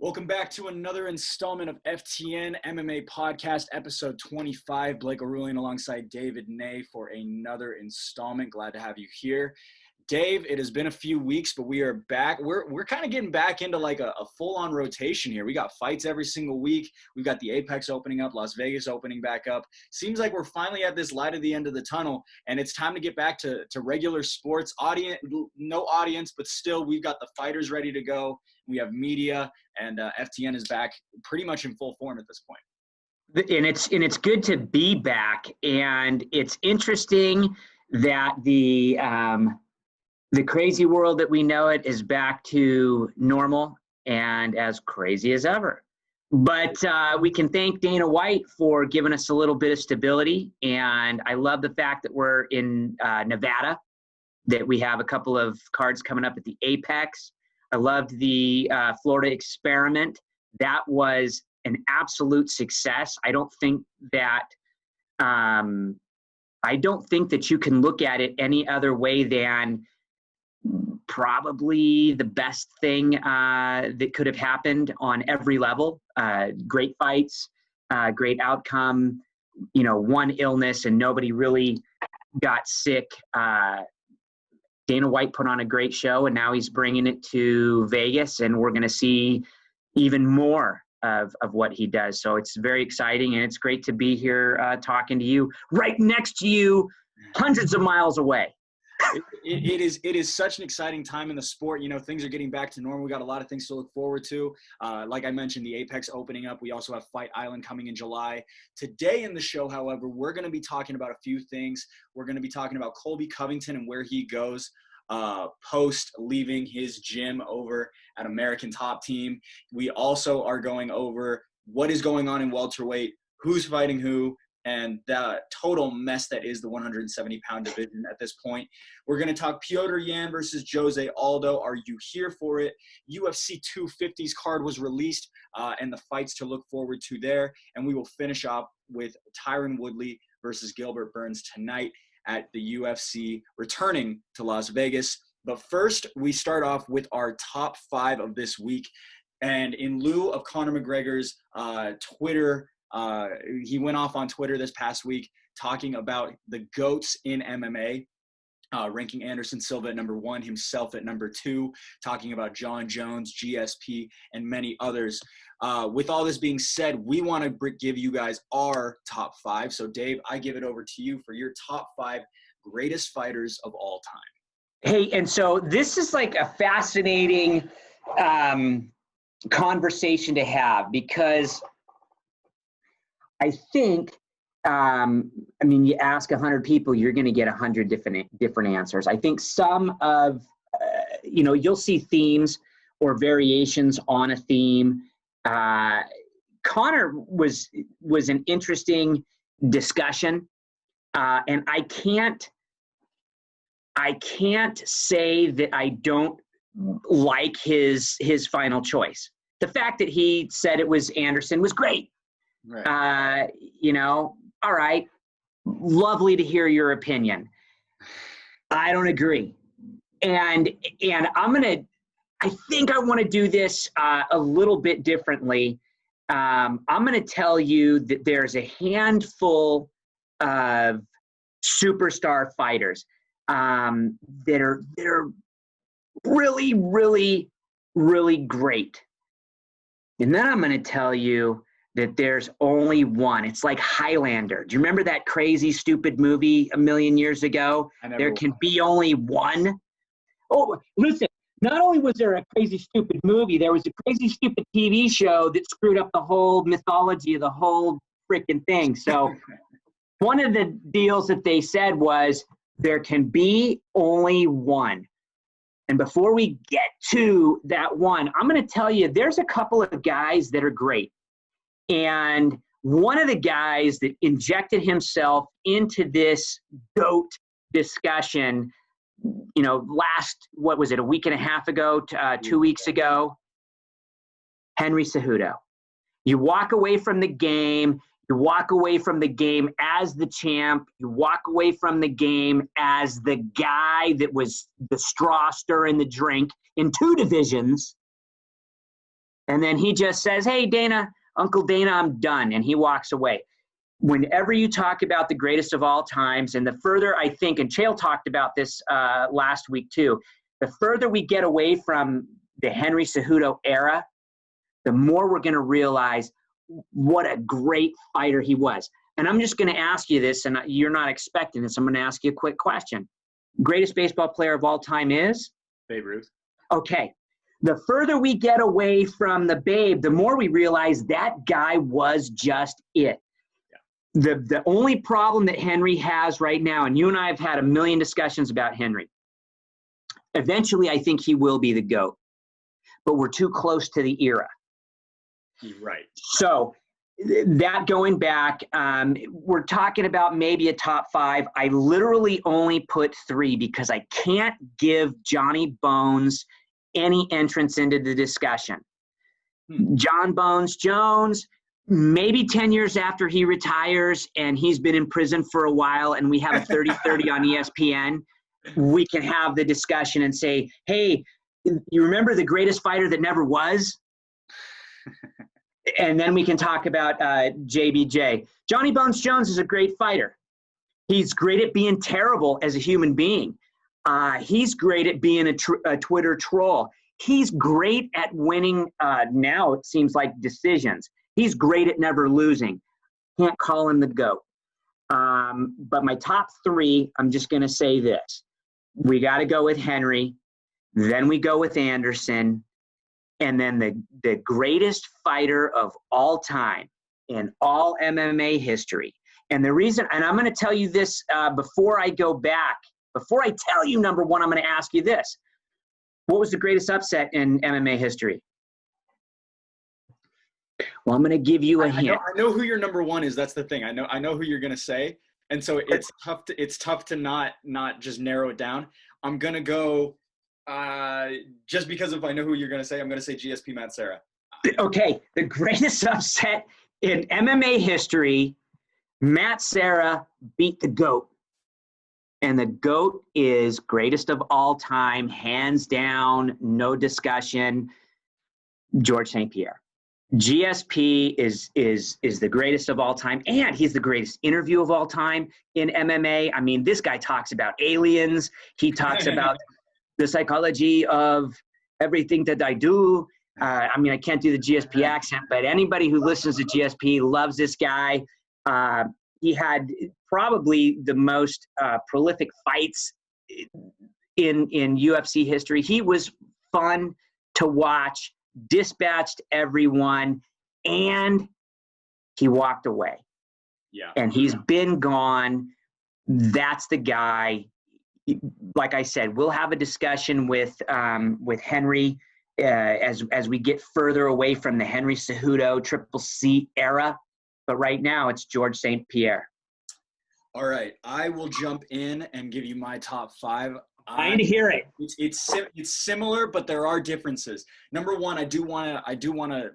Welcome back to another installment of FTN MMA Podcast, episode 25. Blake O'Rulian alongside David Ney for another installment. Glad to have you here. Dave, it has been a few weeks, but we are back. We're kind of getting back into like a full-on rotation here. We got fights every single week. We've got the Apex opening up, Las Vegas opening back up. Seems like we're finally at this light at the end of the tunnel, and it's time to get back to regular sports. No audience, but still we've got the fighters ready to go. We have media, and FTN is back pretty much in full form at this point. And it's good to be back, and it's interesting that the crazy world that we know it is back to normal and as crazy as ever. But we can thank Dana White for giving us a little bit of stability, and I love the fact that we're in Nevada, that we have a couple of cards coming up at the Apex. I loved the Florida experiment. That was an absolute success. I don't think that you can look at it any other way than probably the best thing that could have happened on every level. Great fights, great outcome, one illness and nobody really got sick. Dana White put on a great show, and now he's bringing it to Vegas, and we're going to see even more of what he does. So it's very exciting, and it's great to be here talking to you, right next to you, hundreds of miles away. It is such an exciting time in the sport. Things are getting back to normal. We got a lot of things to look forward to. Like I mentioned, the Apex opening up. We also have Fight Island coming in July. Today in the show, however, we're going to be talking about a few things. We're going to be talking about Colby Covington and where he goes post leaving his gym over at American Top Team. We also are going over what is going on in welterweight, who's fighting who, and the total mess that is the 170-pound division at this point. We're going to talk Petr Yan versus Jose Aldo. Are you here for it? UFC 250's card was released, and the fights to look forward to there. And we will finish up with Tyron Woodley versus Gilbert Burns tonight at the UFC, returning to Las Vegas. But first, we start off with our top 5 of this week. And in lieu of Conor McGregor's Twitter, he went off on Twitter this past week talking about the GOATs in MMA, ranking Anderson Silva at number 1, himself at number 2, talking about John Jones, GSP, and many others. With all this being said, we want to give you guys our top 5. So, Dave, I give it over to you for your top 5 greatest fighters of all time. Hey, and so this is like a fascinating conversation to have, because I think, you ask 100 people, you're going to get 100 different answers. I think some of, you'll see themes or variations on a theme. Connor was an interesting discussion, and I can't say that I don't like his final choice. The fact that he said it was Anderson was great. Right. All right, lovely to hear your opinion. I don't agree. And I think I want to do this a little bit differently. I'm going to tell you that there's a handful of superstar fighters that are really, really, really great. And then I'm going to tell you that there's only one. It's like Highlander. Do you remember that crazy, stupid movie a million years ago? There can be only one. Oh, listen, not only was there a crazy, stupid movie, there was a crazy, stupid TV show that screwed up the whole mythology of the whole freaking thing. So one of the deals that they said was there can be only one. And before we get to that one, I'm going to tell you there's a couple of guys that are great. And one of the guys that injected himself into this GOAT discussion, a week and a half ago, 2 weeks ago, Henry Cejudo. You walk away from the game. You walk away from the game as the champ. You walk away from the game as the guy that was the straw stirring the drink in 2 divisions. And then he just says, hey, Dana, Uncle Dana, I'm done. And he walks away. Whenever you talk about the greatest of all times, and the further I think, and Chael talked about this last week too, the further we get away from the Henry Cejudo era, the more we're going to realize what a great fighter he was. And I'm just going to ask you this, and you're not expecting this. I'm going to ask you a quick question. Greatest baseball player of all time is? Babe Ruth. Okay. The further we get away from the Babe, the more we realize that guy was just it. Yeah. The only problem that Henry has right now, and you and I have had a million discussions about Henry, eventually I think he will be the GOAT, but we're too close to the era. Right. So that going back, we're talking about maybe a top 5. I literally only put 3 because I can't give Johnny Bones any entrance into the discussion. John Bones Jones, maybe 10 years after he retires and he's been in prison for a while and we have a 30-30 on ESPN, we can have the discussion and say, hey, you remember the greatest fighter that never was? And then we can talk about JBJ. Johnny Bones Jones is a great fighter. He's great at being terrible as a human being. He's great at being a Twitter troll. He's great at winning, now it seems like, decisions. He's great at never losing. Can't call him the GOAT. But my top 3, I'm just going to say this. We got to go with Henry. Then we go with Anderson. And then the greatest fighter of all time in all MMA history. And the reason, and I'm going to tell you this before I go back, before I tell you number 1, I'm going to ask you this. What was the greatest upset in MMA history? Well, I'm going to give you a hint. I know who your number 1 is. That's the thing. I know who you're going to say. And so it's tough to not just narrow it down. I'm going to go, just because if I know who you're going to say, I'm going to say GSP Matt Serra. Okay, the greatest upset in MMA history, Matt Serra beat the GOAT. And the GOAT is greatest of all time, hands down, no discussion, George St. Pierre. GSP is the greatest of all time, and he's the greatest interview of all time in MMA. I mean, this guy talks about aliens. He talks about the psychology of everything that I do. I mean, I can't do the GSP accent, but anybody who listens to GSP loves this guy. He had probably the most prolific fights in UFC history. He was fun to watch, dispatched everyone, and he walked away. Yeah. And he's been gone. That's the guy. Like I said, we'll have a discussion with Henry as we get further away from the Henry Cejudo Triple C era. But right now, it's George St. Pierre. All right, I will jump in and give you my top 5. I need to hear it. It's similar, but there are differences. Number 1, I do want to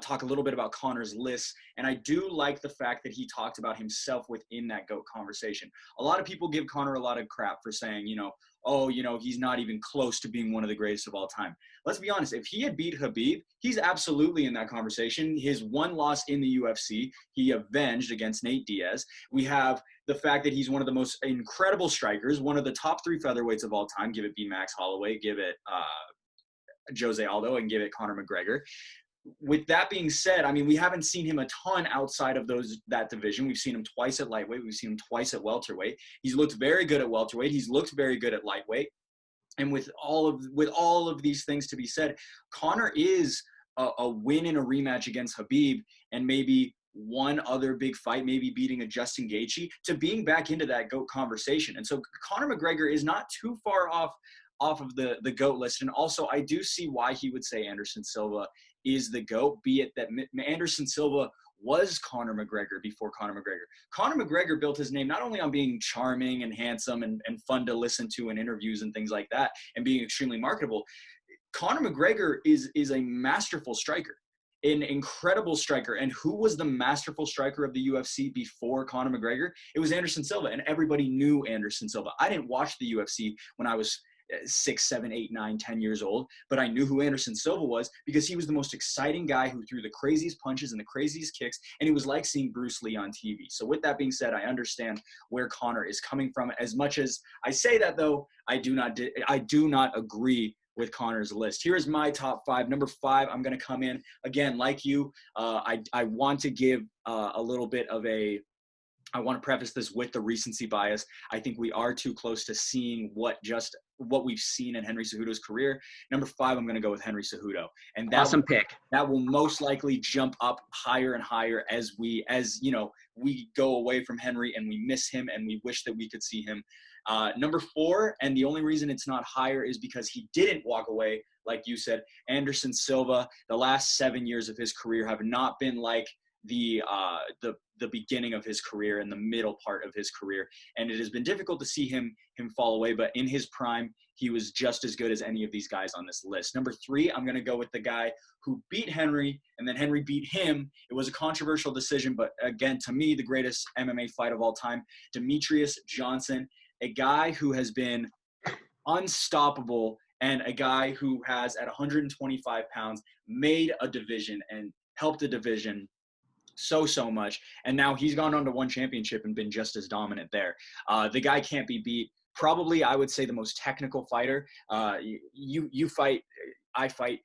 talk a little bit about Conor's list, and I do like the fact that he talked about himself within that GOAT conversation. A lot of people give Conor a lot of crap for saying, he's not even close to being one of the greatest of all time. Let's be honest. If he had beat Khabib, he's absolutely in that conversation. His one loss in the UFC, he avenged against Nate Diaz. We have the fact that he's one of the most incredible strikers, one of the top 3 featherweights of all time. Give it B. Max Holloway, give it Jose Aldo, and give it Conor McGregor. With that being said, I mean, we haven't seen him a ton outside of that division. We've seen him twice at lightweight. We've seen him twice at welterweight. He's looked very good at welterweight. He's looked very good at lightweight. And with all of these things to be said, Conor is a win in a rematch against Khabib, and maybe one other big fight, maybe beating a Justin Gaethje, to being back into that GOAT conversation. And so Conor McGregor is not too far off of the GOAT list. And also, I do see why he would say Anderson Silva is the GOAT, be it that Anderson Silva was Conor McGregor before Conor McGregor. Conor McGregor built his name not only on being charming and handsome and fun to listen to in interviews and things like that, and being extremely marketable. Conor McGregor is a masterful striker, an incredible striker. And who was the masterful striker of the UFC before Conor McGregor? It was Anderson Silva, and everybody knew Anderson Silva. I didn't watch the UFC when I was 6, 7, 8, 9, 10 years old, but I knew who Anderson Silva was because he was the most exciting guy who threw the craziest punches and the craziest kicks, and it was like seeing Bruce Lee on TV. So with that being said, I understand where Conor is coming from. As much as I say that, though, I do not agree with Conor's list. Here is my top 5. Number 5, I'm going to come in again, like you. I want to give a little bit of I want to preface this with the recency bias. I think we are too close to seeing what we've seen in Henry Cejudo's career. Number 5, I'm going to go with Henry Cejudo, and awesome pick. That will most likely jump up higher and higher as we go away from Henry and we miss him and we wish that we could see him. Number 4, and the only reason it's not higher is because he didn't walk away, like you said. Anderson Silva, the last 7 years of his career have not been like the beginning of his career and the middle part of his career, and it has been difficult to see him fall away, but in his prime he was just as good as any of these guys on this list. Number 3, I'm going to go with the guy who beat Henry and then Henry beat him. It was a controversial decision, but again, to me, the greatest MMA fight of all time, Demetrius Johnson, a guy who has been unstoppable and a guy who has at 125 pounds made a division and helped a division so much, and now he's gone on to one championship and been just as dominant there. The guy can't be beat. Probably, I would say, the most technical fighter. You fight, I fight.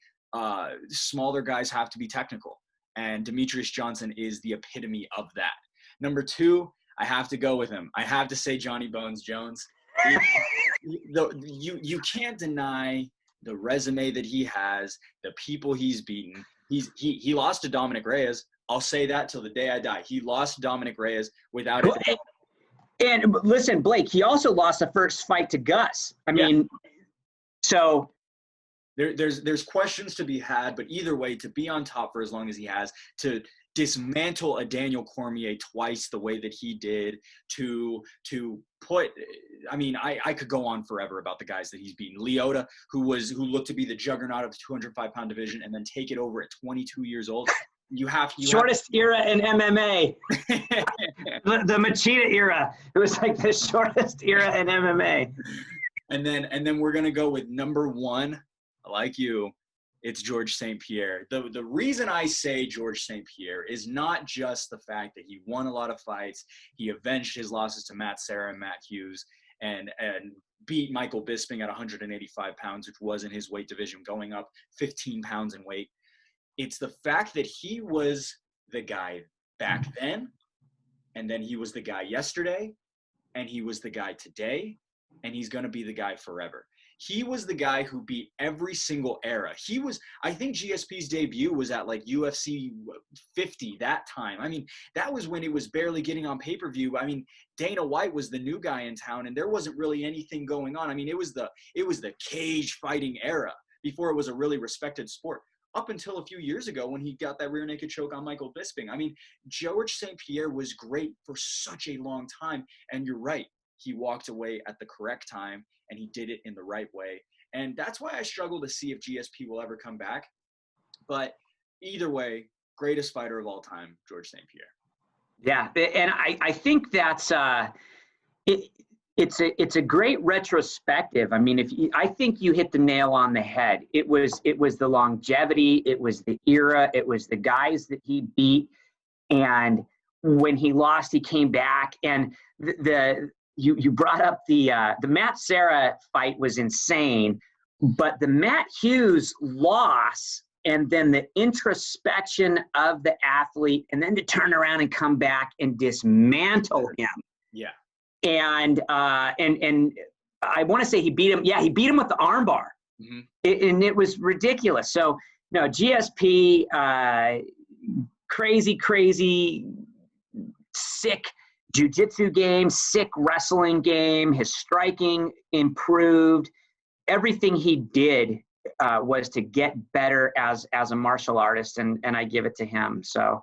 Smaller guys have to be technical, and Demetrius Johnson is the epitome of that. Number 2, I have to go with him. I have to say Johnny Bones Jones. You can't deny the resume that he has, the people he's beaten. He lost to Dominic Reyes. I'll say that till the day I die. He lost Dominic Reyes without it. And listen, Blake, he also lost the first fight to Gus. I mean, so there's questions to be had, but either way, to be on top for as long as he has, to dismantle a Daniel Cormier twice the way that he did, to put, I mean, I could go on forever about the guys that he's beaten. Lyoto, who looked to be the juggernaut of the 205-pound division, and then take it over at 22 years old. Shortest era in MMA. the Machida era. It was like the shortest era in MMA. And then we're gonna go with number 1, like you. It's George St. Pierre. The reason I say George St. Pierre is not just the fact that he won a lot of fights. He avenged his losses to Matt Serra and Matt Hughes and beat Michael Bisping at 185 pounds, which was in his weight division, going up 15 pounds in weight. It's the fact that he was the guy back then, and then he was the guy yesterday, and he was the guy today, and he's going to be the guy forever. He was the guy who beat every single era. I think GSP's debut was at like UFC 50 that time. I mean, that was when it was barely getting on pay-per-view. I mean, Dana White was the new guy in town, and there wasn't really anything going on. I mean, it was the cage fighting era before it was a really respected sport. Up until a few years ago when he got that rear naked choke on Michael Bisping. I mean, George St. Pierre was great for such a long time. And you're right. He walked away at the correct time, and he did it in the right way. And that's why I struggle to see if GSP will ever come back. But either way, greatest fighter of all time, George St. Pierre. Yeah, and I think that's it's a great retrospective. I mean, I think you hit the nail on the head. It was the longevity, it was the era, it was the guys that he beat, and when he lost, he came back. And you brought up the Matt Serra fight was insane, but the Matt Hughes loss and then the introspection of the athlete, and then to turn around and come back and dismantle him. Yeah. And I want to say he beat him. Yeah, he beat him with the armbar, and it was ridiculous. So no, GSP, crazy, sick jiu-jitsu game, sick wrestling game. His striking improved. Everything he did was to get better as a martial artist, and I give it to him. So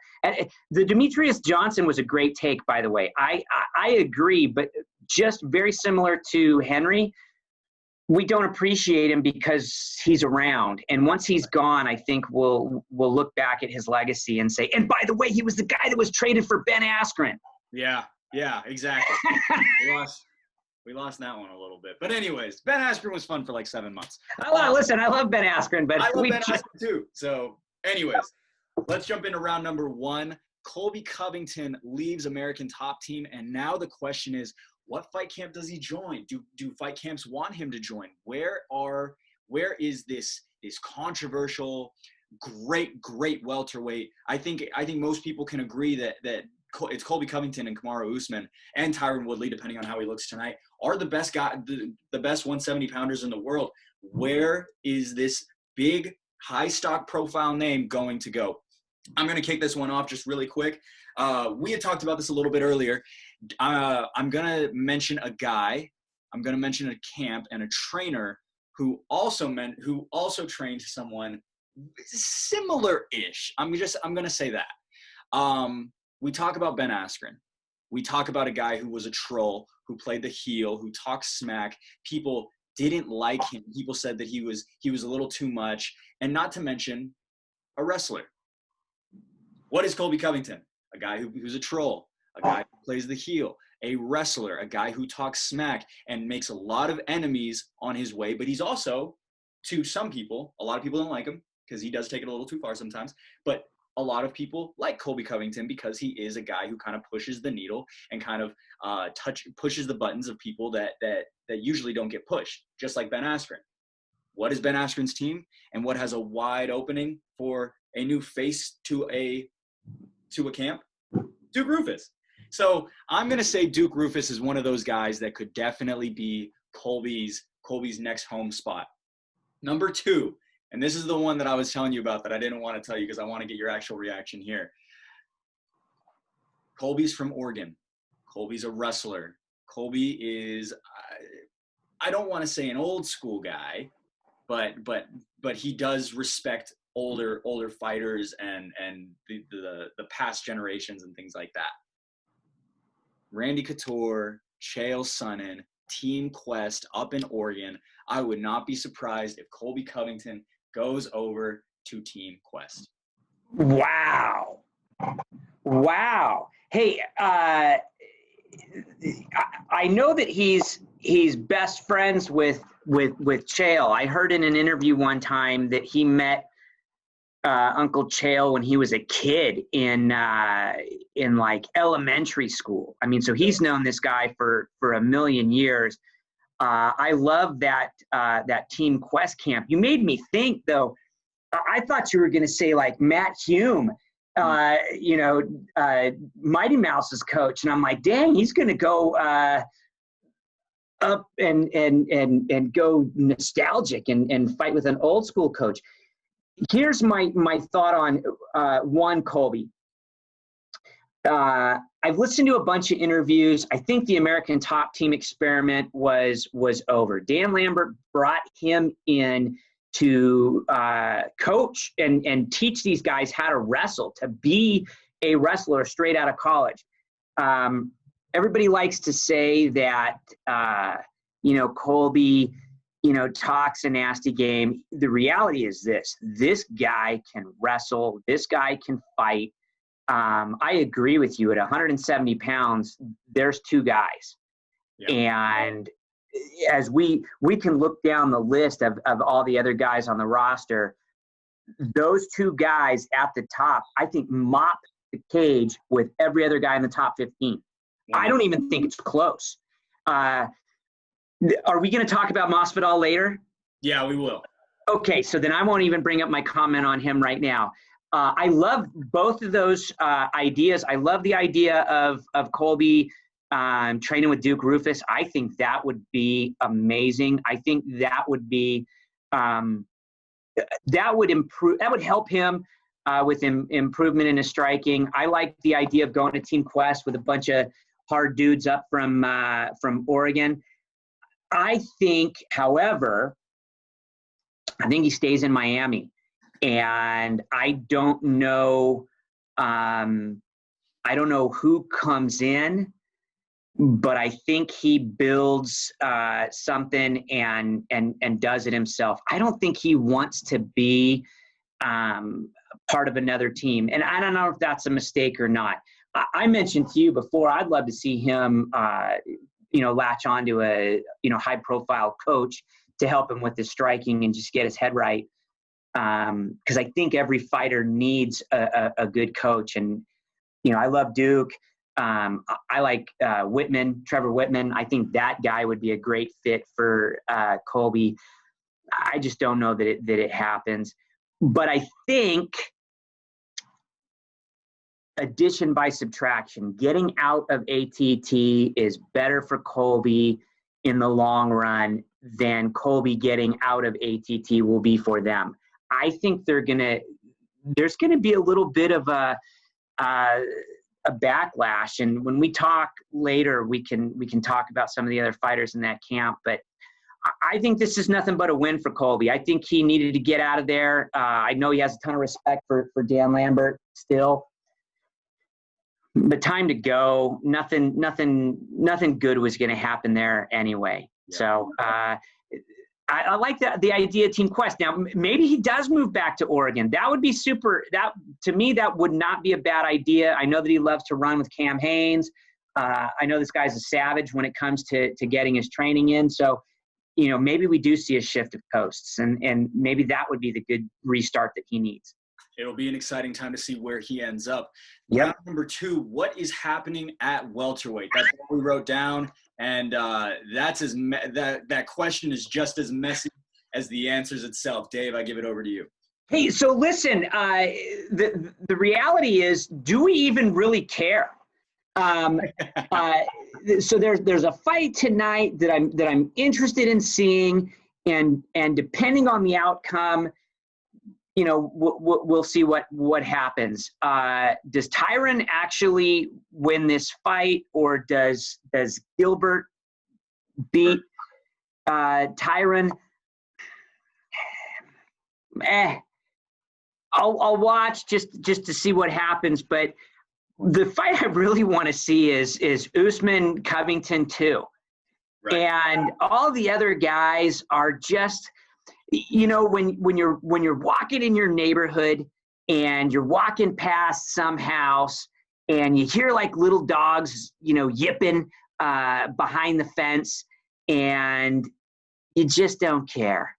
the Demetrius Johnson was a great take, by the way. I agree, but just very similar to Henry, we don't appreciate him because he's around. And once he's gone, I think we'll look back at his legacy and say, and by the way, he was the guy that was traded for Ben Askren. Yeah, exactly. We lost that one a little bit. But anyways, Ben Askren was fun for like 7 months. Listen, I love Ben Askren, but I love Ben Askren too. So anyways, let's jump into round number 1. Colby Covington leaves American Top Team. And now the question is, what fight camp does he join? Do fight camps want him to join? Where is this controversial, great welterweight? I think most people can agree that it's Colby Covington and Kamaru Usman and Tyron Woodley, depending on how he looks tonight, are the best the best 170 pounders in the world. Where is this big, high stock profile name going to go? I'm going to kick this one off just really quick. We had talked about this a little bit earlier. I'm going to mention a guy. I'm going to mention a camp and a trainer who also trained someone similar-ish. I'm going to say that. We talk about Ben Askren. We talk about a guy who was a troll, who played the heel, who talked smack. People didn't like him. People said that he was a little too much. And not to mention a wrestler. What is Colby Covington? A guy who's a troll, a guy who plays the heel, a wrestler, a guy who talks smack and makes a lot of enemies on his way. But he's also, to some people, a lot of people don't like him because he does take it a little too far sometimes. But a lot of people like Colby Covington because he is a guy who kind of pushes the needle and kind of pushes the buttons of people that usually don't get pushed, just like Ben Askren. What is Ben Askren's team, and what has a wide opening for a new face to a camp? Duke Roufus. So I'm going to say Duke Roufus is one of those guys that could definitely be Colby's next home spot. Number 2. And this is the one that I was telling you about that I didn't want to tell you because I want to get your actual reaction here. Colby's from Oregon. Colby's a wrestler. Colby is, I don't want to say an old school guy, but he does respect older fighters and the past generations and things like that. Randy Couture, Chael Sonnen, Team Quest up in Oregon. I would not be surprised if Colby Covington goes over to Team Quest. Wow. Hey, I know that he's best friends with Chael. I heard in an interview one time that he met Uncle Chael when he was a kid in like elementary school. I mean, so he's known this guy for a million years. I love that Team Quest camp. You made me think, though. I thought you were going to say like Matt Hume, Mighty Mouse's coach, and I'm like, dang, he's going to go up and go nostalgic and fight with an old school coach. Here's my thought on one Colby. I've listened to a bunch of interviews. I think the American Top Team experiment was over. Dan Lambert brought him in to coach and teach these guys how to wrestle, to be a wrestler straight out of college. Everybody likes to say that, Colby, talks a nasty game. The reality is this guy can wrestle. This guy can fight. I agree with you. At 170 pounds, there's 2 guys. Yep. And as we can look down the list of all the other guys on the roster, those 2 guys at the top, I think, mop the cage with every other guy in the top 15. Yeah. I don't even think it's close. Are we going to talk about Masvidal later? Yeah, we will. Okay, so then I won't even bring up my comment on him right now. I love both of those ideas. I love the idea of Colby training with Duke Roufus. I think that would be amazing. I think that would be that would improve. That would help him with improvement in his striking. I like the idea of going to Team Quest with a bunch of hard dudes up from Oregon. I think, however, he stays in Miami. And I don't know who comes in, but I think he builds something and does it himself. I don't think he wants to be part of another team. And I don't know if that's a mistake or not. I mentioned to you before, I'd love to see him latch onto a, high profile coach to help him with his striking and just get his head right. Because I think every fighter needs a good coach. And, I love Duke. I like Trevor Whitman. I think that guy would be a great fit for Colby. I just don't know that it happens. But I think addition by subtraction, getting out of ATT is better for Colby in the long run than Colby getting out of ATT will be for them. I think there's going to be a little bit of a backlash. And when we talk later, we can talk about some of the other fighters in that camp. But I think this is nothing but a win for Colby. I think he needed to get out of there. I know he has a ton of respect for Dan Lambert still. But time to go. Nothing good was going to happen there anyway. Yeah. So I like the idea of Team Quest. Now, maybe he does move back to Oregon. That would be super. To me, that would not be a bad idea. I know that he loves to run with Cam Haines. I know this guy's a savage when it comes to getting his training in. So, maybe we do see a shift of coasts, and maybe that would be the good restart that he needs. It'll be an exciting time to see where he ends up. Yep. Round number 2, what is happening at welterweight? That's what we wrote down, and that question is just as messy as the answers itself. Dave, I give it over to you. Hey, so listen, the reality is, do we even really care? So there's a fight tonight that I'm interested in seeing, and depending on the outcome, we'll see what happens. Does Tyron actually win this fight, or does Gilbert beat Tyron? I'll watch just to see what happens, but the fight I really want to see is Usman Covington 2. Right. And all the other guys are just, when you're walking in your neighborhood and you're walking past some house and you hear like little dogs, yipping behind the fence, and you just don't care.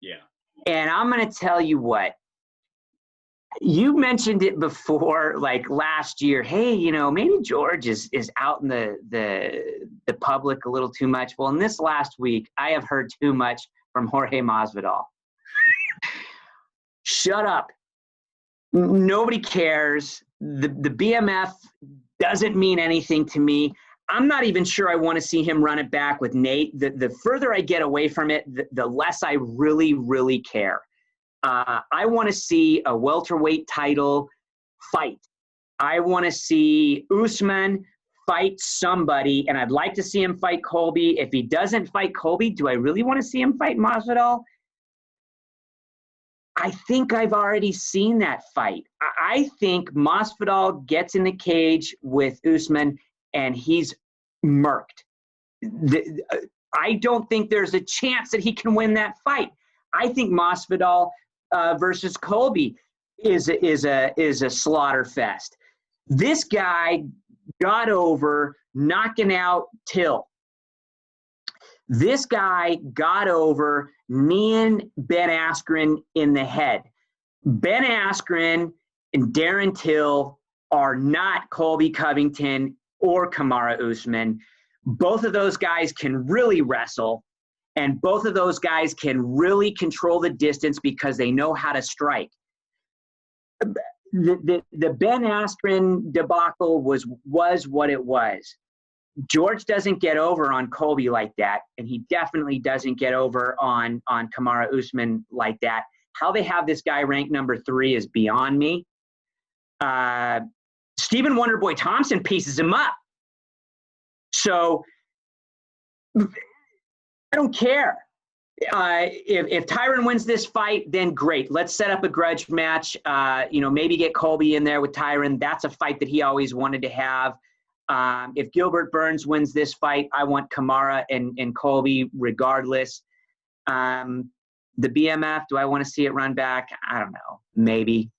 Yeah. And I'm going to tell you what. You mentioned it before, like last year. Hey, maybe George is out in the public a little too much. Well, in this last week, I have heard too much from Jorge Masvidal. Shut up. Nobody cares. The BMF doesn't mean anything to me. I'm not even sure I want to see him run it back with Nate. The further I get away from it, the less I really, really care. I want to see a welterweight title fight. I want to see Usman fight somebody, and I'd like to see him fight Colby. If he doesn't fight Colby, do I really want to see him fight Masvidal? I think I've already seen that fight. I think Masvidal gets in the cage with Usman, and he's murked. I don't think there's a chance that he can win that fight. I think Masvidal versus Colby is a slaughter fest. This guy got over knocking out Till. This guy got over kneeing Ben Askren in the head. Ben Askren and Darren Till are not Colby Covington or Kamaru Usman. Both of those guys can really wrestle. And both of those guys can really control the distance because they know how to strike. The Ben Askren debacle was what it was. George doesn't get over on Colby like that, and he definitely doesn't get over on Kamaru Usman like that. How they have this guy ranked number 3 is beyond me. Stephen Wonderboy Thompson pieces him up. So I don't care. If Tyron wins this fight, then great. Let's set up a grudge match. Maybe get Colby in there with Tyron. That's a fight that he always wanted to have. If Gilbert Burns wins this fight, I want Kamaru and Colby regardless. The BMF, do I want to see it run back? I don't know. Maybe.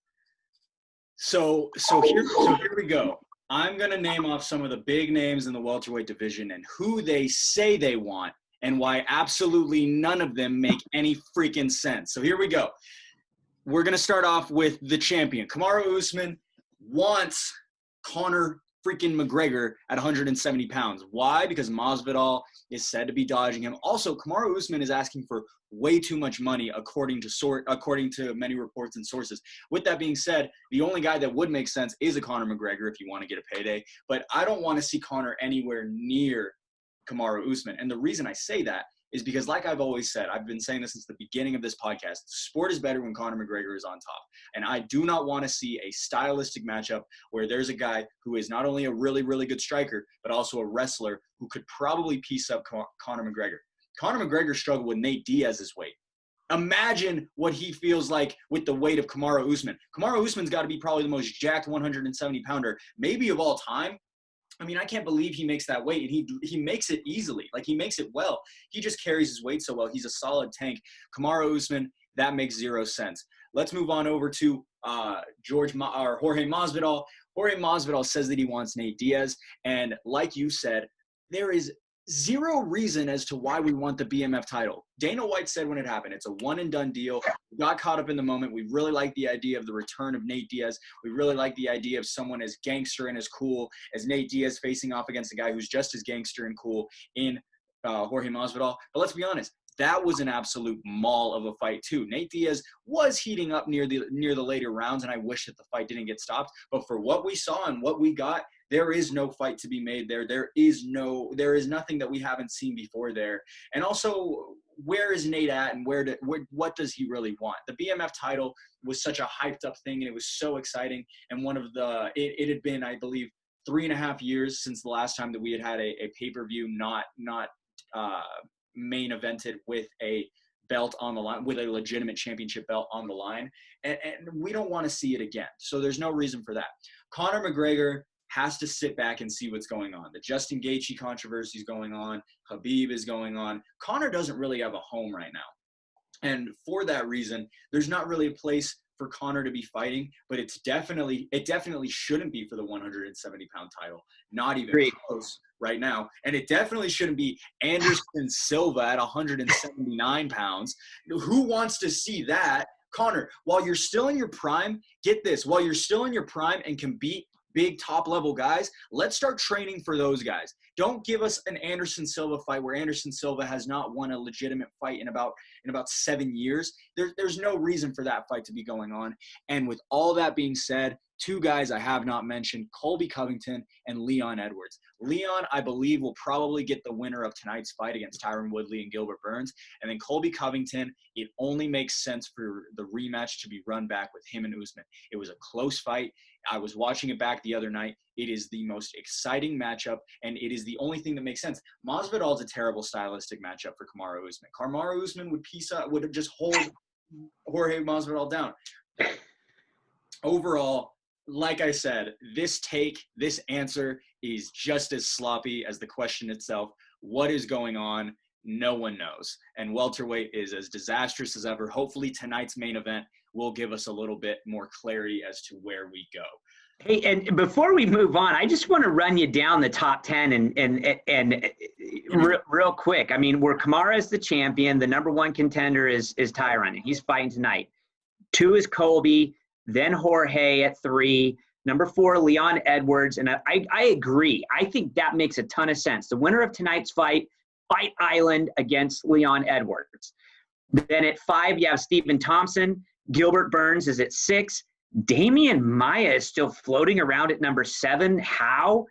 So here we go. I'm going to name off some of the big names in the welterweight division and who they say they want and why absolutely none of them make any freaking sense. So here we go. We're going to start off with the champion. Kamaru Usman wants Conor freaking McGregor at 170 pounds. Why? Because Masvidal is said to be dodging him. Also, Kamaru Usman is asking for way too much money, according to many reports and sources. With that being said, the only guy that would make sense is a Conor McGregor if you want to get a payday. But I don't want to see Conor anywhere near Kamaru Usman. And the reason I say that is because, like I've always said, I've been saying this since the beginning of this podcast, sport is better when Conor McGregor is on top. And I do not want to see a stylistic matchup where there's a guy who is not only a really, really good striker, but also a wrestler who could probably piece up Conor McGregor. Conor McGregor struggled with Nate Diaz's weight. Imagine what he feels like with the weight of Kamaru Usman. Kamaru Usman's got to be probably the most jacked 170-pounder, maybe of all time. I mean, I can't believe he makes that weight, and he makes it easily. Like, he makes it well. He just carries his weight so well. He's a solid tank. Kamaru Usman, that makes zero sense. Let's move on over to Jorge Masvidal. Jorge Masvidal says that he wants Nate Diaz, and like you said, there is zero reason as to why we want the BMF title. Dana White said when it happened, it's a one-and-done deal. We got caught up in the moment. We really like the idea of the return of Nate Diaz. We really like the idea of someone as gangster and as cool as Nate Diaz facing off against a guy who's just as gangster and cool in Jorge Masvidal. But let's be honest, that was an absolute maul of a fight too. Nate Diaz was heating up near the later rounds, and I wish that the fight didn't get stopped. But for what we saw and what we got, there is no fight to be made there. There is nothing that we haven't seen before there. And also, where is Nate at, and what does he really want? The BMF title was such a hyped up thing, and it was so exciting. And it had been, I believe, 3.5 years since the last time that we had a pay-per-view not main evented with a belt on the line, with a legitimate championship belt on the line. And we don't want to see it again. So there's no reason for that. Conor McGregor has to sit back and see what's going on. The Justin Gaethje controversy is going on. Khabib is going on. Conor doesn't really have a home right now. And for that reason, there's not really a place for Conor to be fighting, but it definitely shouldn't be for the 170-pound title. Not even close right now. And it definitely shouldn't be Anderson Silva at 179 pounds. Who wants to see that? Conor, while you're still in your prime, get this, while you're still in your prime and can beat big top-level guys, let's start training for those guys. Don't give us an Anderson Silva fight where Anderson Silva has not won a legitimate fight in about 7 years. There's no reason for that fight to be going on. And with all that being said, two guys I have not mentioned, Colby Covington and Leon Edwards. Leon, I believe, will probably get the winner of tonight's fight against Tyron Woodley and Gilbert Burns. And then Colby Covington, it only makes sense for the rematch to be run back with him and Usman. It was a close fight. I was watching it back the other night. It is the most exciting matchup, and it is the only thing that makes sense. Masvidal is a terrible stylistic matchup for Kamaru Usman. Kamaru Usman would just hold Jorge Masvidal down. Overall, like I said, this answer is just as sloppy as the question itself. What is going on? No one knows. And welterweight is as disastrous as ever. Hopefully tonight's main event will give us a little bit more clarity as to where we go. Hey, and before we move on, I just want to run you down the top 10 and real quick. I mean, where Kamaru is the champion, the number one contender is Tyron, and he's fighting tonight. 2 is Colby, then Jorge at 3. Number 4, Leon Edwards. And I agree. I think that makes a ton of sense. The winner of tonight's fight Island against Leon Edwards. Then at 5, you have Stephen Thompson. Gilbert Burns is at 6. Damian Maia is still floating around at number 7. How?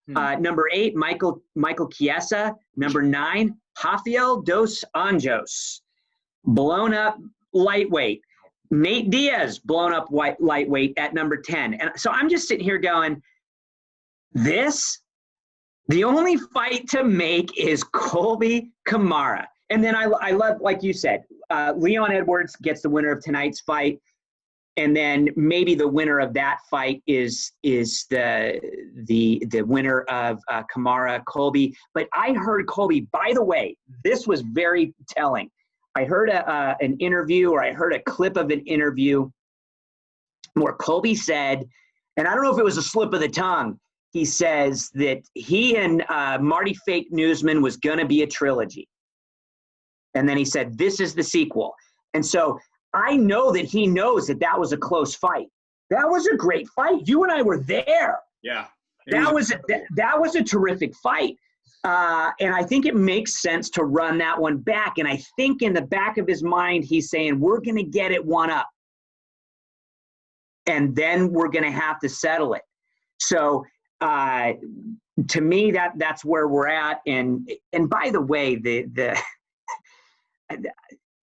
Number 8, Michael Chiesa. Number 9, Rafael dos Anjos. Blown up lightweight. Nate Diaz, blown up lightweight at number 10. And so I'm just sitting here going, the only fight to make is Colby Kamaru. And then I love, like you said, Leon Edwards gets the winner of tonight's fight. And then maybe the winner of that fight is the winner of Kamaru Colby. But I heard Colby, by the way, this was very telling. I heard an interview, or I heard a clip of an interview where Colby said, and I don't know if it was a slip of the tongue, he says that he and Marty Fake Newsman was going to be a trilogy. And then he said, this is the sequel. And so I know that he knows that that was a close fight. That was a great fight. You and I were there. Yeah. That was a terrific fight. And I think it makes sense to run that one back. And I think in the back of his mind, he's saying, we're going to get it one up. And then we're going to have to settle it. So to me, that's where we're at. And by the way,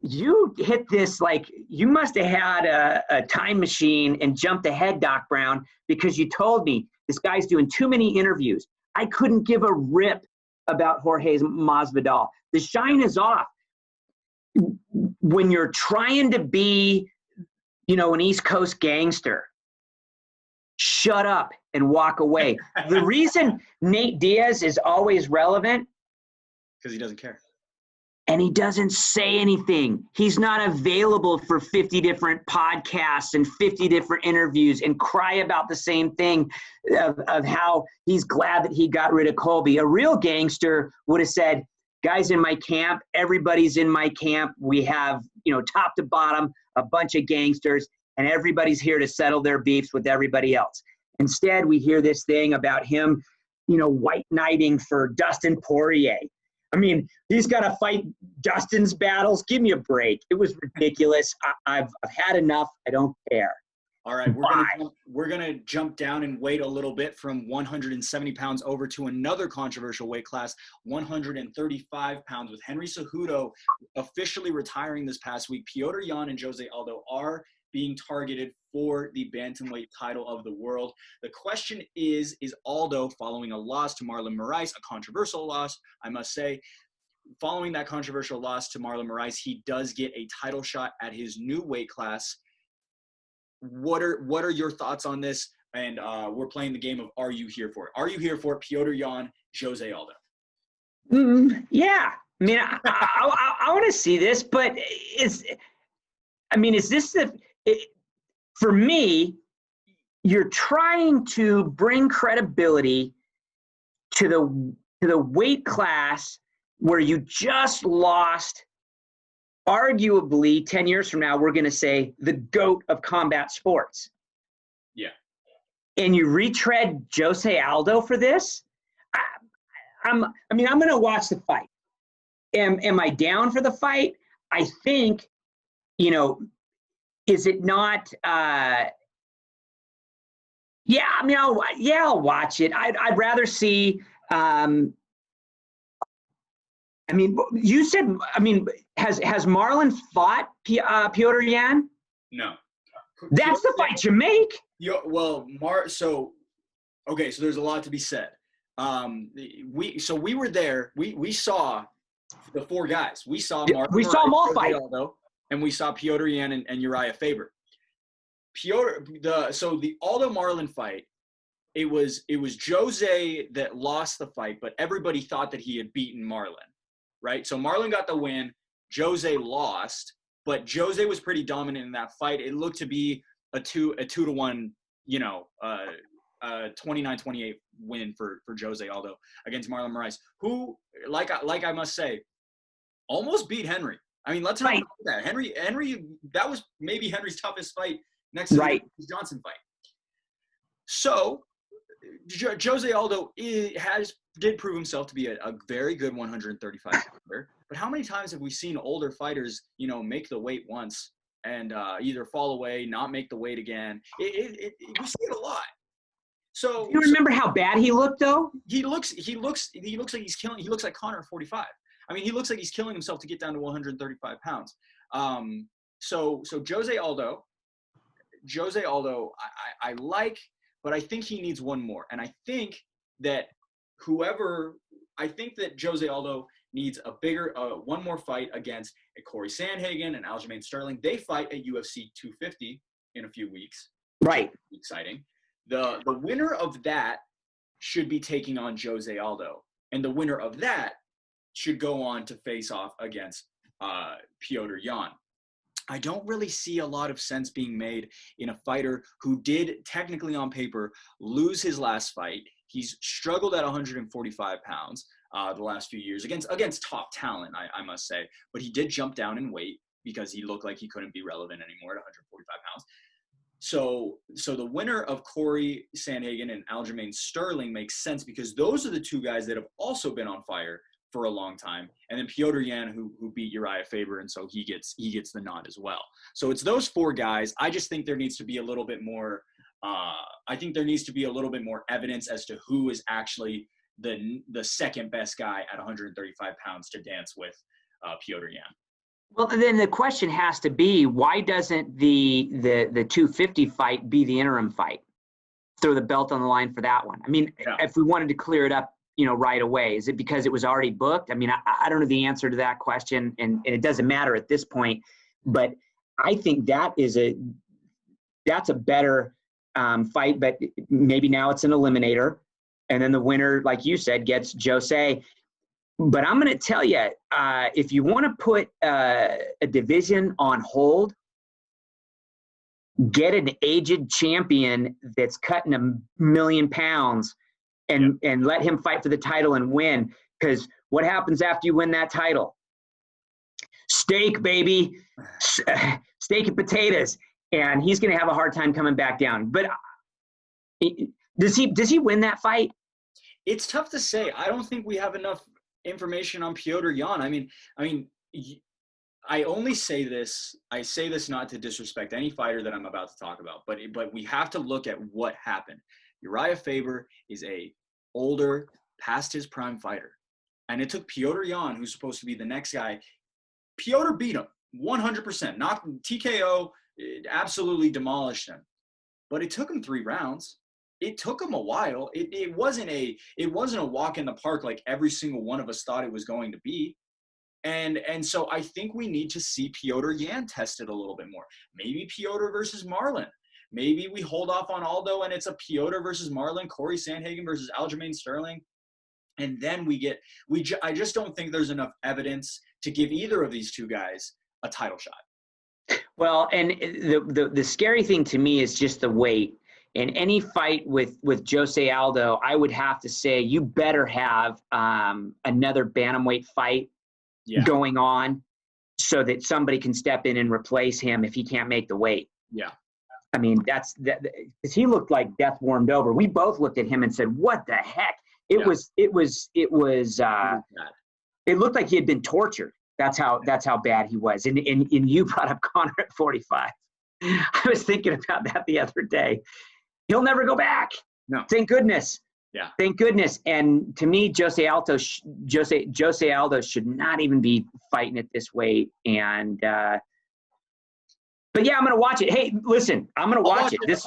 you hit this like you must have had a time machine and jumped ahead, Doc Brown, because you told me this guy's doing too many interviews. I couldn't give a rip about Jorge Masvidal. The shine is off. When you're trying to be, an East Coast gangster, shut up and walk away. The reason Nate Diaz is always relevant, because he doesn't care. And he doesn't say anything. He's not available for 50 different podcasts and 50 different interviews and cry about the same thing of how he's glad that he got rid of Colby. A real gangster would have said, guys in my camp, everybody's in my camp. We have, top to bottom, a bunch of gangsters, and everybody's here to settle their beefs with everybody else. Instead, we hear this thing about him, white knighting for Dustin Poirier. I mean, he's got to fight Dustin's battles. Give me a break. It was ridiculous. I've had enough. I don't care. All right, we're gonna jump down and weight a little bit from 170 pounds over to another controversial weight class, 135 pounds, with Henry Cejudo officially retiring this past week. Petr Yan and Jose Aldo are being targeted for the bantamweight title of the world. The question is Aldo, following a loss to Marlon Moraes, a controversial loss, I must say, following that controversial loss to Marlon Moraes, he does get a title shot at his new weight class. What are your thoughts on this? And we're playing the game of Are You Here For It? Are you here for it? Petr Yan, Jose Aldo. Yeah. I mean, I want to see this, but is this for me, you're trying to bring credibility to the weight class where you just lost, arguably 10 years from now, we're going to say the GOAT of combat sports. Yeah. And you retread Jose Aldo for this? I'm going to watch the fight. Am I down for the fight? I think, is it not? I'll watch it. I'd rather see. You said. Has Marlon fought Petr Yan? No. That's the fight you make. So there's a lot to be said. We were there. We saw the four guys. We saw Marlon. We saw them all fight. Aldo, and we saw Petr Yan and Uriah Faber. The Aldo Marlon fight, it was Jose that lost the fight, but everybody thought that he had beaten Marlon, right? So Marlon got the win, Jose lost, but Jose was pretty dominant in that fight. It looked to be a 2-1, 29-28 win for Jose Aldo against Marlon Moraes, who, like I must say, almost beat Henry. I mean, let's not forget that. Henry, that was maybe Henry's toughest fight next to the Johnson fight. So Jose Aldo did prove himself to be a very good 135 pounder. But how many times have we seen older fighters, make the weight once and either fall away, not make the weight again? We see it a lot. So you remember how bad he looked, though? He looks like he's killing. He looks like Conor at 45. I mean, he looks like he's killing himself to get down to 135 pounds. So Jose Aldo, I like, but I think he needs one more. And I think that Jose Aldo needs a bigger, one more fight against a Corey Sandhagen and Aljamain Sterling. They fight at UFC 250 in a few weeks. Right. Exciting. The winner of that should be taking on Jose Aldo. And the winner of that should go on to face off against Petr Yan. I don't really see a lot of sense being made in a fighter who did technically on paper lose his last fight. He's struggled at 145 pounds the last few years against top talent, I must say. But he did jump down in weight because he looked like he couldn't be relevant anymore at 145 pounds. So the winner of Corey Sandhagen and Aljamain Sterling makes sense because those are the two guys that have also been on fire for a long time. And then Petr Yan, who beat Uriah Faber, and so he gets the nod as well. So it's those four guys. I just think there needs to be a little bit more evidence as to who is actually the second best guy at 135 pounds to dance with Petr Yan. Well, then the question has to be, why doesn't the 250 fight be the interim fight? Throw the belt on the line for that one. I mean, if we wanted to clear it up, right away, is it because it was already booked? I mean, I don't know the answer to that question, and it doesn't matter at this point. But I think that's a better fight. But maybe now it's an eliminator, and then the winner, like you said, gets Jose. But I'm going to tell you, if you want to put a division on hold, get an aged champion that's cutting 1 million pounds and let him fight for the title and win. Because what happens after you win that title? Steak, baby. Steak and potatoes. And he's going to have a hard time coming back down. But does he win that fight? It's tough to say. I don't think we have enough information on Petr Yan. I mean, I only say this. I say this not to disrespect any fighter that I'm about to talk about, but we have to look at what happened. Uriah Faber is a older, past his prime fighter, and it took Petr Yan, who's supposed to be the next guy. Petr beat him 100%. Knocked TKO, absolutely demolished him, but it took him 3 rounds. It took him a while. It wasn't a walk in the park like every single one of us thought it was going to be. And so I think we need to see Petr Yan tested a little bit more. Maybe Petr versus Marlon. Maybe we hold off on Aldo and it's a Petr versus Marlon, Corey Sandhagen versus Aljamain Sterling. And then I just don't think there's enough evidence to give either of these two guys a title shot. Well, and the scary thing to me is just the weight. In any fight with Jose Aldo, I would have to say you better have another bantamweight fight going on so that somebody can step in and replace him if he can't make the weight. Yeah. I mean, because he looked like death warmed over. We both looked at him and said, "What the heck?" It looked like he had been tortured. That's how bad he was. And you brought up Conor at 45. I was thinking about that the other day. He'll never go back. No. Thank goodness. Yeah. Thank goodness. And to me, Jose Aldo should not even be fighting at this weight. And but yeah, I'm gonna watch it. Hey, listen, I'm gonna watch it. This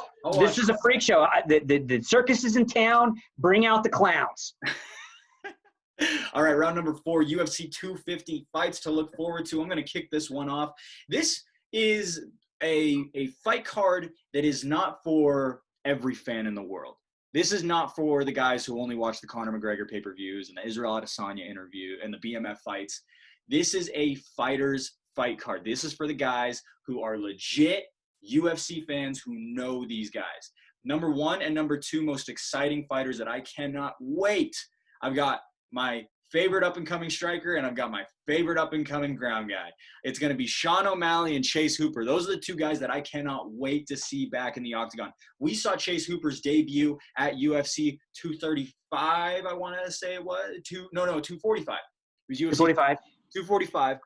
is a freak show. The circus is in town. Bring out the clowns. All right, round number 4, UFC 250 fights to look forward to. I'm gonna kick this one off. This is a fight card that is not for every fan in the world. This is not for the guys who only watch the Conor McGregor pay-per-views and the Israel Adesanya interview and the BMF fights. This is a fighter's fight card. This is for the guys who are legit UFC fans who know these guys. Number 1 and number 2 most exciting fighters that I cannot wait. I've got my favorite up-and-coming striker, and I've got my favorite up-and-coming ground guy. It's going to be Sean O'Malley and Chase Hooper. Those are the two guys that I cannot wait to see back in the octagon. We saw Chase Hooper's debut at UFC 235, I want to say it was. 245. It was UFC 245.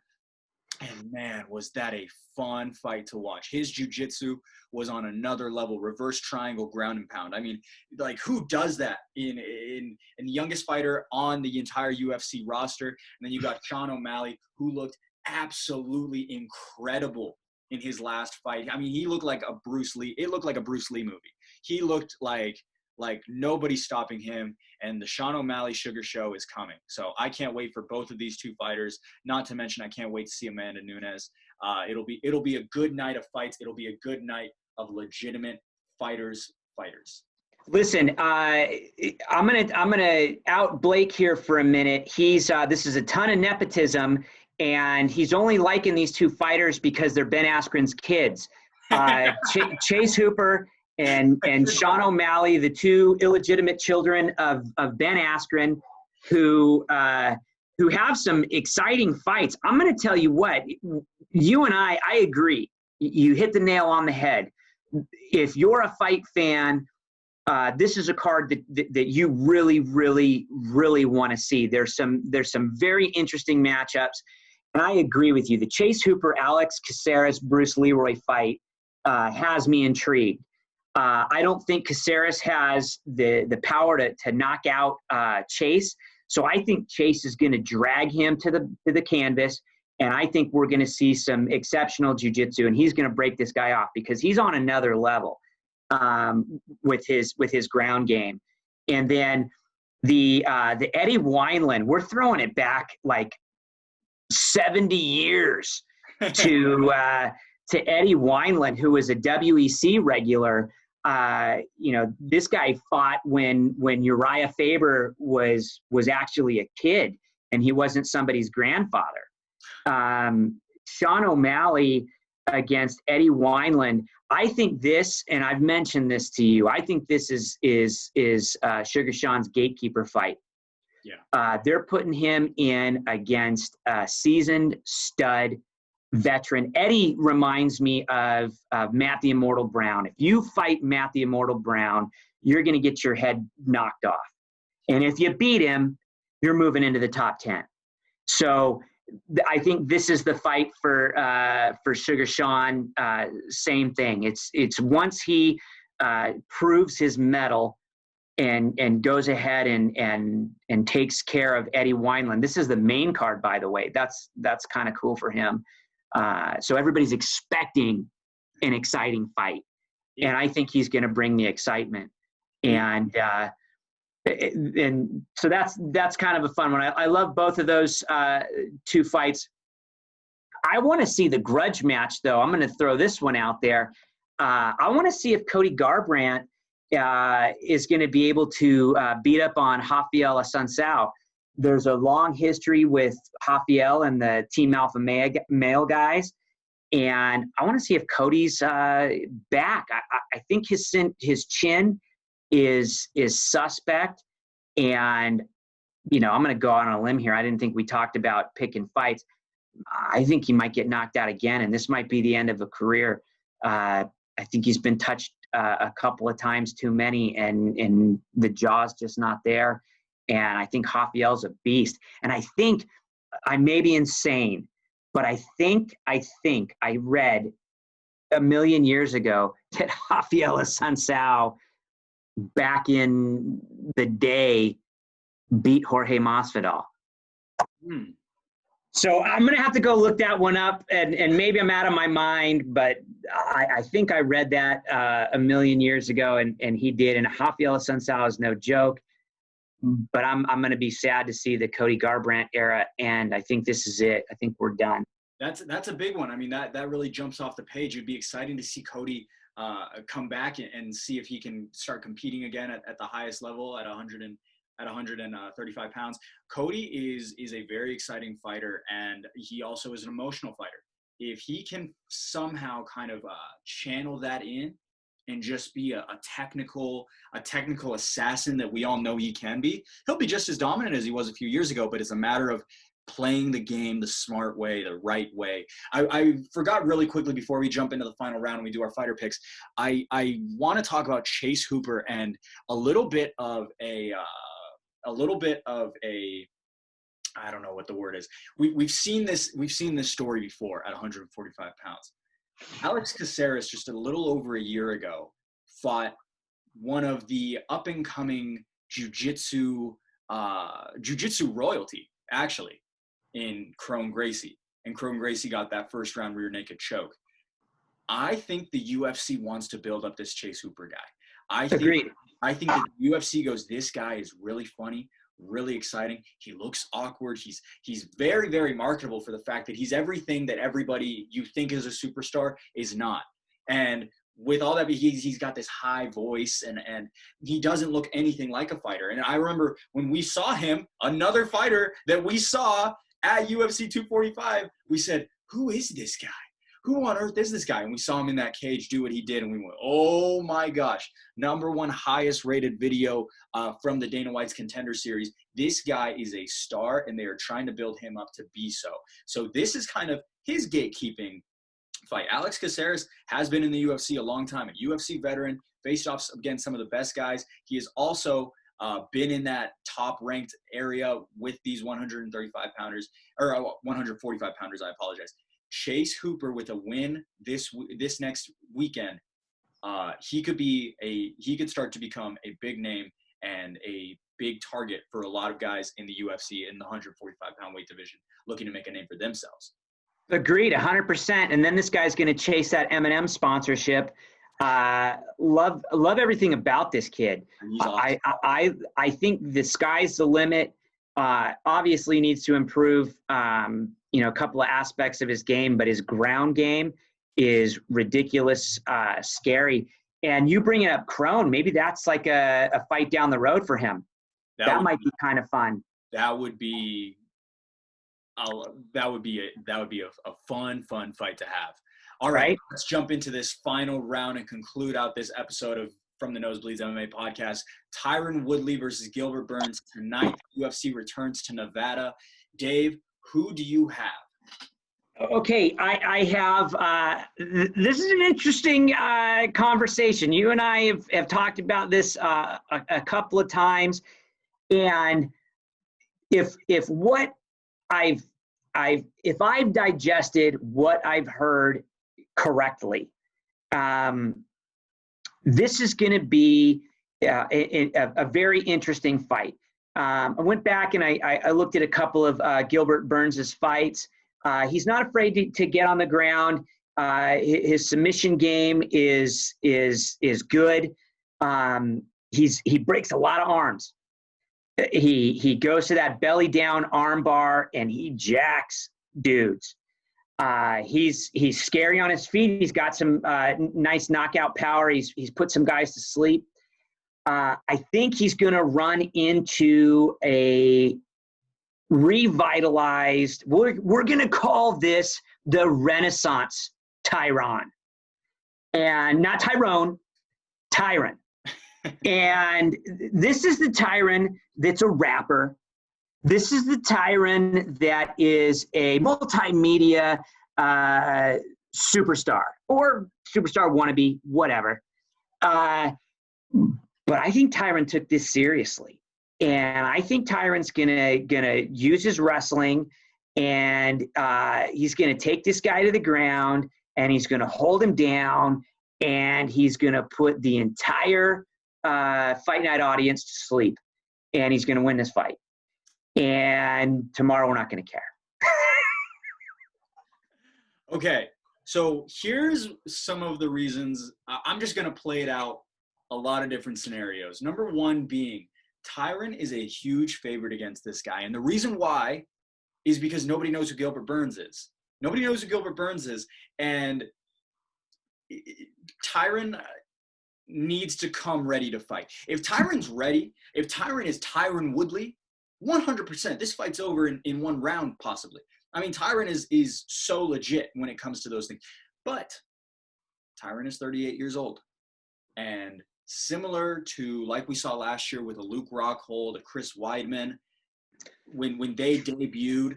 And, man, was that a fun fight to watch. His jiu-jitsu was on another level, reverse triangle, ground and pound. I mean, like, who does that in the youngest fighter on the entire UFC roster? And then you got Sean O'Malley, who looked absolutely incredible in his last fight. I mean, he looked like a Bruce Lee. It looked like a Bruce Lee movie. He looked like nobody's stopping him, and the Sean O'Malley Sugar Show is coming. So I can't wait for both of these two fighters. Not to mention, I can't wait to see Amanda Nunes. It'll be a good night of fights. It'll be a good night of legitimate fighters. Listen, I'm gonna out Blake here for a minute. He's this is a ton of nepotism, and he's only liking these two fighters because they're Ben Askren's kids. Chase Hooper and Sean O'Malley, the two illegitimate children of Ben Askren, who have some exciting fights. I'm going to tell you what, you and I agree. You hit the nail on the head. If you're a fight fan, this is a card that you really, really, really want to see. There's some very interesting matchups, and I agree with you. The Chase Hooper, Alex Caceres, Bruce Leroy fight has me intrigued. I don't think Caceres has the power to knock out Chase, so I think Chase is going to drag him to the canvas, and I think we're going to see some exceptional jiu-jitsu, and he's going to break this guy off because he's on another level with his ground game. And then the Eddie Wineland, we're throwing it back like 70 years to Eddie Wineland, who was a WEC regular. This guy fought when Uriah Faber was actually a kid and he wasn't somebody's grandfather. Sean O'Malley against Eddie Wineland. I think this, and I've mentioned this to you, I think this is Sugar Sean's gatekeeper fight. Yeah. They're putting him in against a seasoned stud veteran. Eddie reminds me of Matt the Immortal Brown. If you fight Matt the Immortal Brown, you're going to get your head knocked off. And if you beat him, you're moving into the top 10. So I think this is the fight for Sugar Sean. Same thing. It's once he proves his mettle and goes ahead and takes care of Eddie Wineland. This is the main card, by the way. That's kind of cool for him. So everybody's expecting an exciting fight, and I think he's going to bring the excitement. And so that's kind of a fun one. I love both of those two fights. I want to see the grudge match, though. I'm going to throw this one out there. I want to see if Cody Garbrandt is going to be able to beat up on Rafael Assunção. There's a long history with Rafael and the Team Alpha male guys, and I want to see if Cody's back. I think his chin is suspect, and I'm going to go out on a limb here. I didn't think we talked about picking fights. I think he might get knocked out again, and this might be the end of a career. I think he's been touched a couple of times too many, and the jaw's just not there. And I think Rafael's a beast. And I think I may be insane, but I think I read a million years ago that Rafael Assunção back in the day beat Jorge Masvidal. So I'm going to have to go look that one up, and maybe I'm out of my mind, but I think I read that a million years ago, and he did. And Rafael Assunção is no joke. But I'm going to be sad to see the Cody Garbrandt era, and I think this is it. I think we're done. That's a big one. I mean, that really jumps off the page. It'd be exciting to see Cody come back and see if he can start competing again at the highest level at 135 pounds. Cody is a very exciting fighter, and he also is an emotional fighter. If he can somehow kind of channel that in and just be a technical assassin that we all know he can be, he'll be just as dominant as he was a few years ago, but it's a matter of playing the game the smart way, the right way. I forgot really quickly before we jump into the final round and we do our fighter picks, I want to talk about Chase Hooper and a little bit of a I don't know what the word is. We've seen this story before at 145 pounds. Alex Caceres, just a little over a year ago, fought one of the up-and-coming jiu-jitsu royalty, actually, in Chrome Gracie. And Chrome Gracie got that first-round rear naked choke. I think the UFC wants to build up this Chase Hooper guy. Agreed. I think the UFC goes, this guy is really funny, really exciting. He looks awkward. He's very, very marketable for the fact that he's everything that everybody you think is a superstar is not. And with all that, he's got this high voice, and he doesn't look anything like a fighter. And I remember when we saw him, another fighter that we saw at UFC 245, we said, who is this guy? who on earth is this guy? And we saw him in that cage do what he did, and we went, oh my gosh, #1 highest rated video from the Dana White's Contender Series. This guy is a star, and they are trying to build him up to be so. So this is kind of his gatekeeping fight. Alex Caceres has been in the UFC a long time, a UFC veteran, faced off against some of the best guys. He has also been in that top-ranked area with these 135-pounders, or 145-pounders, I apologize. Chase Hooper with a win this next weekend, he could start to become a big name and a big target for a lot of guys in the UFC in the 145-pound weight division looking to make a name for themselves. Agreed, 100%. And then this guy's going to chase that M&M sponsorship. Love everything about this kid. Awesome. I think the sky's the limit. Obviously needs to improve, a couple of aspects of his game, but his ground game is ridiculous, scary. And you bring it up, Crone. Maybe that's like a fight down the road for him. That might be kind of fun. That would be a fun fight to have. All right, let's jump into this final round and conclude out this episode of From the Nosebleeds MMA podcast. Tyron Woodley versus Gilbert Burns tonight. UFC returns to Nevada. Dave, who do you have? Okay, I have this is an interesting conversation. You and I have talked about this a couple of times, and if I've digested what I've heard correctly, this is going to be a very interesting fight. I went back and I looked at a couple of Gilbert Burns' fights. He's not afraid to get on the ground. His submission game is good. He breaks a lot of arms. He goes to that belly down arm bar and he jacks dudes. He's scary on his feet. He's got some nice knockout power. He's put some guys to sleep. I think he's going to run into a revitalized, we're going to call this the Renaissance Tyron. And not Tyrone, Tyron. And this is the Tyron that's a rapper. This is the Tyron that is a multimedia superstar or superstar wannabe, whatever. But I think Tyron took this seriously. And I think Tyron's gonna use his wrestling, and he's gonna take this guy to the ground, and he's gonna hold him down, and he's gonna put the entire fight night audience to sleep, and he's gonna win this fight. And tomorrow we're not gonna care. Okay, so here's some of the reasons. I'm just gonna play it out a lot of different scenarios. Number one being, Tyron is a huge favorite against this guy. And the reason why is because nobody knows who Gilbert Burns is. Nobody knows who Gilbert Burns is. And Tyron needs to come ready to fight. If Tyron's ready, if Tyron is Tyron Woodley, 100%, this fight's over in one round possibly. I mean, Tyron is so legit when it comes to those things. But Tyron is 38 years old. And similar to like we saw last year with a Luke Rockhold, a Chris Weidman, when they debuted,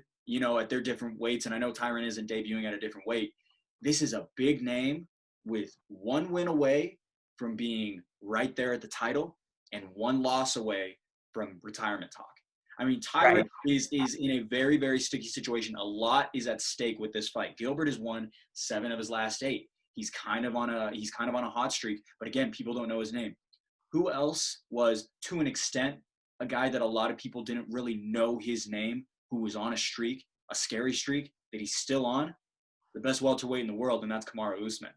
at their different weights, and I know Tyron isn't debuting at a different weight, this is a big name with one win away from being right there at the title and one loss away from retirement talk. I mean, Tyron is in a very, very sticky situation. A lot is at stake with this fight. Gilbert has won 7 of his last 8. He's kind of on a hot streak, but again, people don't know his name. Who else was, to an extent, a guy that a lot of people didn't really know his name, who was on a streak, a scary streak that he's still on? The best welterweight in the world, and that's Kamaru Usman.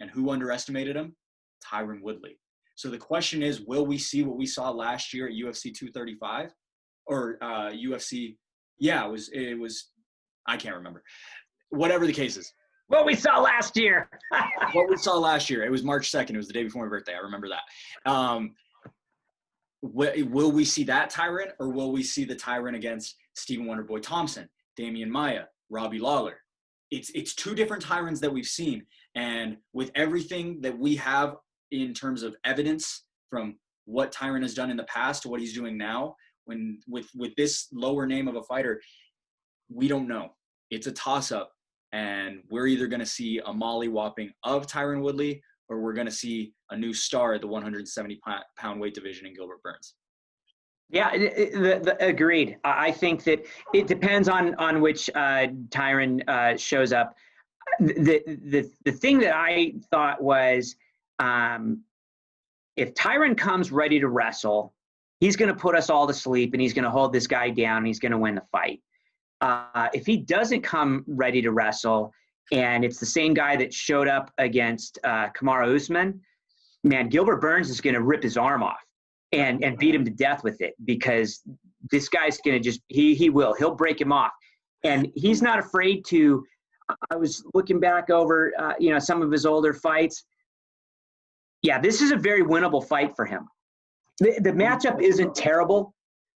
And who underestimated him? Tyron Woodley. So the question is, will we see what we saw last year at UFC 235 or UFC? Yeah, it was. I can't remember. Whatever the case is. What we saw last year. What we saw last year. It was March 2nd. It was the day before my birthday. I remember that. Will we see that Tyron, or will we see the Tyron against Stephen Wonderboy Thompson, Damian Maia, Robbie Lawler? it's two different Tyrons that we've seen. And with everything that we have in terms of evidence from what Tyron has done in the past to what he's doing now, when with this lower name of a fighter, we don't know. It's a toss-up, and we're either going to see a molly-whopping of Tyron Woodley, or we're going to see a new star at the 170-pound weight division in Gilbert Burns. Yeah, agreed. I think that it depends on which Tyron shows up. The thing that I thought was, if Tyron comes ready to wrestle, he's going to put us all to sleep, and he's going to hold this guy down, and he's going to win the fight. If he doesn't come ready to wrestle, and it's the same guy that showed up against Kamaru Usman, man, Gilbert Burns is going to rip his arm off and beat him to death with it, because this guy's going to he'll break him off. And he's not afraid to. I was looking back over, some of his older fights. Yeah, this is a very winnable fight for him. The matchup isn't terrible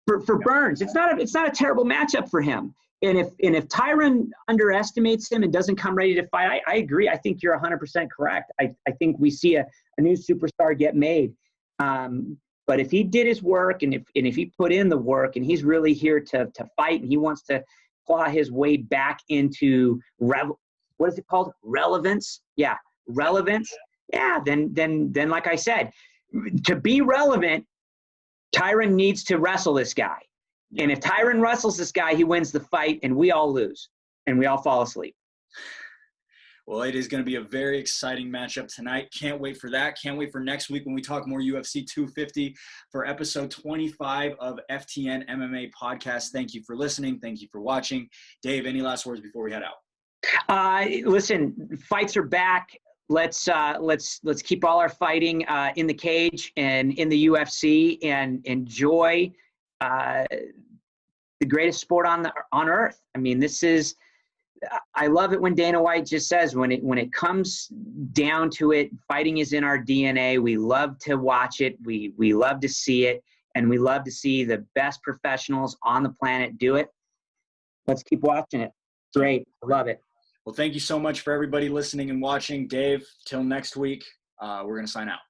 for Burns. It's not a terrible matchup for him. And if Tyron underestimates him and doesn't come ready to fight, I agree. I think you're 100% correct. I think we see a new superstar get made. But if he did his work, and if he put in the work, and he's really here to fight, and he wants to claw his way back into what is it called? Relevance? Yeah, relevance. Yeah, then like I said, to be relevant, Tyron needs to wrestle this guy. And if Tyron wrestles this guy, he wins the fight, and we all lose, and we all fall asleep. Well, it is going to be a very exciting matchup tonight. Can't wait for that. Can't wait for next week when we talk more UFC 250 for episode 25 of FTN MMA podcast. Thank you for listening. Thank you for watching. Dave, any last words before we head out? Listen, fights are back. Let's keep all our fighting in the cage and in the UFC, and enjoy the greatest sport on earth. I mean, I love it when Dana White just says, when it comes down to it, fighting is in our DNA. We love to watch it. We love to see it, and we love to see the best professionals on the planet do it. Let's keep watching it. Great. I love it. Well, thank you so much for everybody listening and watching. Dave, till next week, we're going to sign out.